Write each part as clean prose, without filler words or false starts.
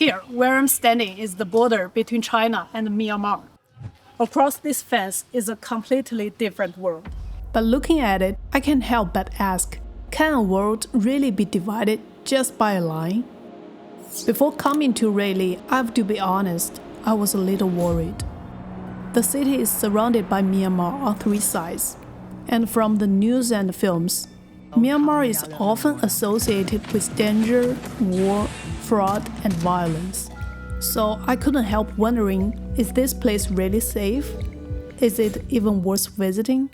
Here, where I'm standing, is the border between China and Myanmar. Across this fence is a completely different world. But looking at it, I can't help but ask, can a world really be divided just by a line? Before coming to Ruili, I have to be honest, I was a little worried. The city is surrounded by Myanmar on three sides, and from the news and films, Myanmar is often associated with danger, war, fraud, and violence. So I couldn't help wondering, is this place really safe? Is it even worth visiting?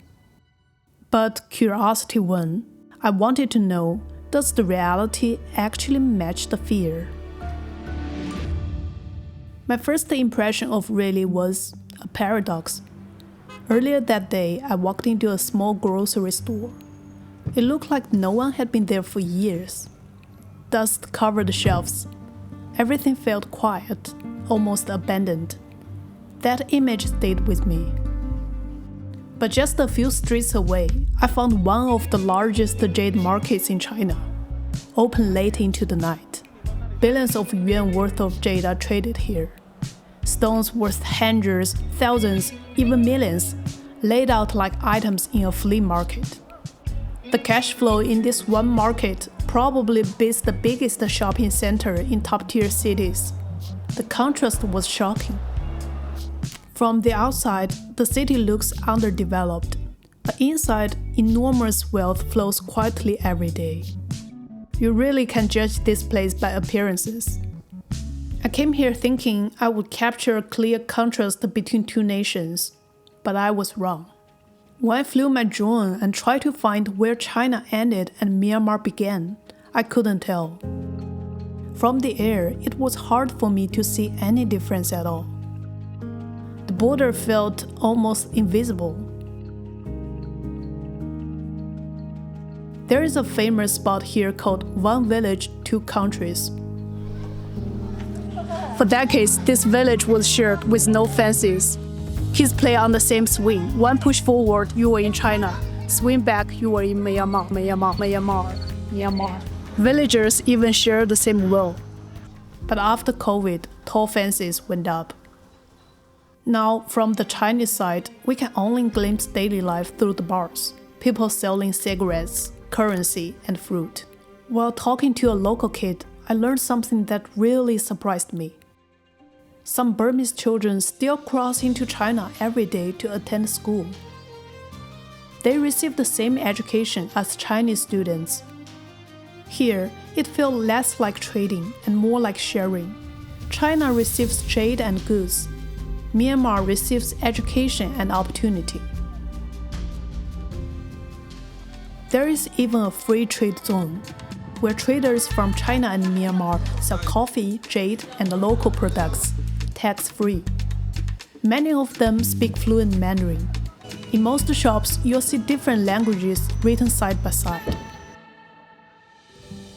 But curiosity won. I wanted to know, does the reality actually match the fear? My first impression of Ruili was a paradox. Earlier that day, I walked into a small grocery store. It looked like no one had been there for years. Dust covered the shelves. Everything felt quiet, almost abandoned. That image stayed with me. But just a few streets away, I found one of the largest jade markets in China, open late into the night. Billions of yuan worth of jade are traded here. Stones worth hundreds, thousands, even millions, laid out like items in a flea market. The cash flow in this one market probably beats the biggest shopping center in top-tier cities. The contrast was shocking. From the outside, the city looks underdeveloped, but inside, enormous wealth flows quietly every day. You really can judge this place by appearances. I came here thinking I would capture a clear contrast between two nations, but I was wrong. When I flew my drone and tried to find where China ended and Myanmar began, I couldn't tell. From the air, it was hard for me to see any difference at all. The border felt almost invisible. There is a famous spot here called One Village, Two Countries. For decades, this village was shared with no fences. Kids play on the same swing. One push forward, you were in China. Swing back, you were in Myanmar. Villagers even share the same well. But after COVID, tall fences went up. Now, from the Chinese side, we can only glimpse daily life through the bars. People selling cigarettes, currency, and fruit. While talking to a local kid, I learned something that really surprised me. Some Burmese children still cross into China every day to attend school. They receive the same education as Chinese students. Here, it felt less like trading and more like sharing. China receives trade and goods. Myanmar receives education and opportunity. There is even a free trade zone, where traders from China and Myanmar sell coffee, jade, and local products, tax-free. Many of them speak fluent Mandarin. In most shops, you'll see different languages written side by side.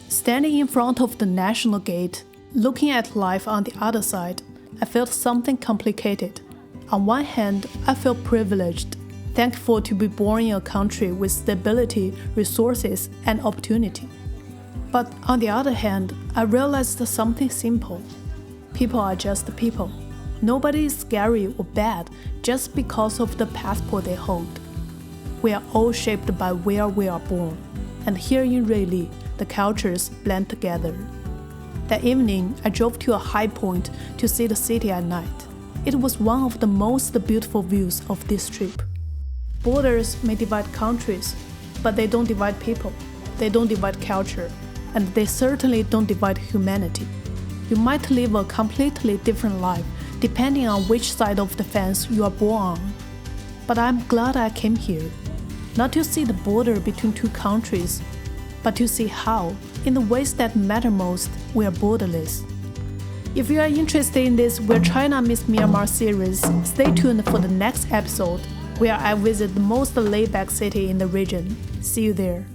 Standing in front of the National Gate, looking at life on the other side, I felt something complicated. On one hand, I felt privileged, thankful to be born in a country with stability, resources, and opportunity. But on the other hand, I realized something simple. People are just people. Nobody is scary or bad just because of the passport they hold. We are all shaped by where we are born, and here in Ruili, the cultures blend together. That evening, I drove to a high point to see the city at night. It was one of the most beautiful views of this trip. Borders may divide countries, but they don't divide people. They don't divide culture, and they certainly don't divide humanity. You might live a completely different life depending on which side of the fence you are born on. But I'm glad I came here, not to see the border between two countries, but to see how, in the ways that matter most, we are borderless. If you are interested in this Where China Meets Myanmar series, stay tuned for the next episode, where I visit the most laid-back city in the region. See you there.